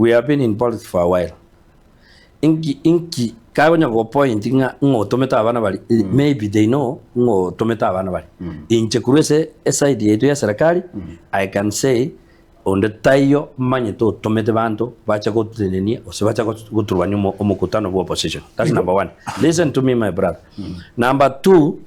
we have been in politics for a while. Inki kagonya go point nga ngo tometa abana bali maybe they know ngo tometa abana bali inche kurese side yetu ya serikali I can say on the tayo manye to tomete bantu bacha go tenenia o se bacha go turwanyo omukutano wa opposition. That's number one. Listen to me my brother. Number two,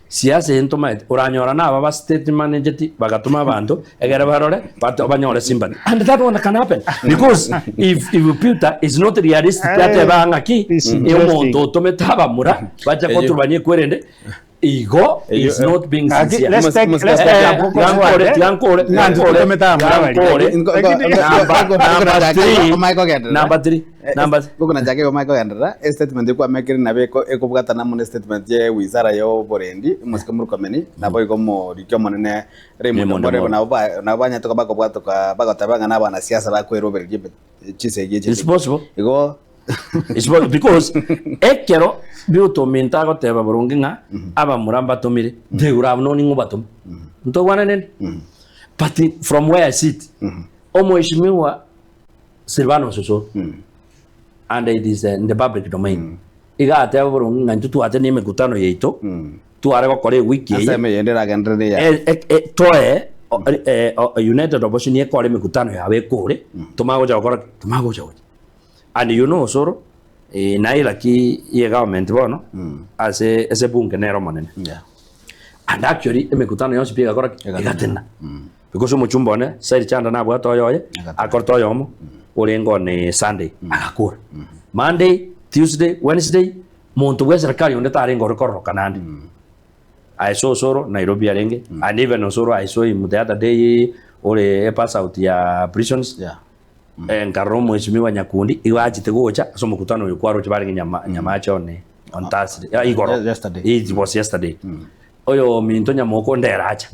siasa entoma oranyora na baba state manager bagatuma bantu egera barore bato banyore sympathy, and that one can happen because if Peter is not realistic that banga ki emonto tometaba mura bacha ko turbanye kwerende ego is not being sincere. Let's take number three. Kuna jake o Michael Gendera statement kwa mekiri na beko ekobugata na mon statement ye wizara yo borendi musikamuru kameni na boy komo rikyo monene Raymond Morego na banya to kabako bwato ka bagotabanga na bana siasa ba kwero bergibe chisege it's possible ego it's possible because ekero biuto minta go teba burungi nga aba muramba tomire de urabno ningo batom nto wanene but from where I sit omoishimiwa Silvano Soso and it is in the public domain. Iga ate burungi nga ntutu ate ni mekutano yeito tu are ko kore wiki aseme yendera gendere ya toe United Opposition ye kore mekutano ya be kore tumago ja and you know soro na ila ki ye government bono ase bunge nero monene and actually mekutano yonse piga kora igatena because umuchumba one sai chanda na bwa toyo ye akorto yomo olengo ni Sunday akakura Monday Tuesday Wednesday muntu wa serikali onde tarengo rekorro kanandi I saw soro Nairobi arenge and even soro I saw him the other day ole pass out ya prisons en karomo ishimiwa nyakundi iwajite gocha so mukutano yukwaro chibaringe nyama chone on Thursday igoro it was yesterday oyo minto nyamoko nderacha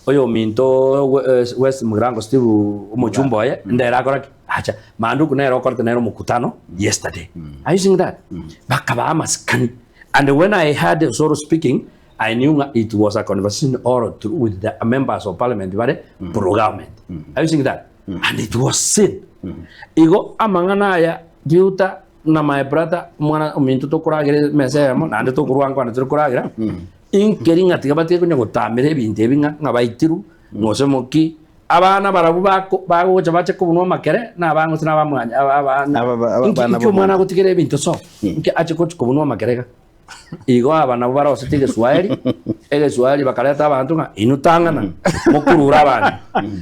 oyo minto West Mugrango Steve umuchumba ye ndera kora acha mandu kunero korte nero mukutano yesterday are you seeing that bakaba maskani and when I heard Soro speaking I knew it was a conversation or with the members of parliament pro government are you seeing that and it was said igo amangana ya giuta na my brother mwana minto to kuragire mese mo nande to kurwango na to kuragira inkeringa tigabate kunya gutamire binte binga ngabaitiru ngose moki abana barabu bago chabache kubunwa makere na abango sina bamwanya abana mwana gutigere binto so nke ache ko kubunwa makerega igo abana bara osetige Swahili ege Swahili bakaleta abantu nga inutangana mukurura abana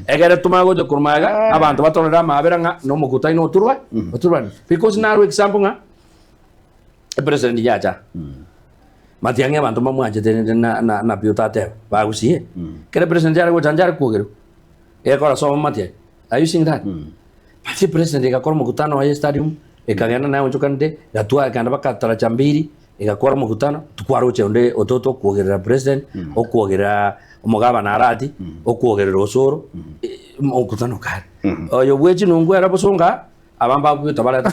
egere tumago de kurmaga abantu batorera mabera nga no mukutai no turwa because naru example nga president yacha matiange abantu mamwaje na biotate bagusie kere president yara go chanjar kogero ekora so matia are you seeing that pati president ga kormo kutano wa stadium ekagana na unchukande gatua kanda bakatara chambiri egakora mukutano tukwaro chonde ototo kuogerera president okuogerera omugaba na arati okuogerera osoro mukutano kare oyo bwechi nungwe arabosonga abamba bwita bala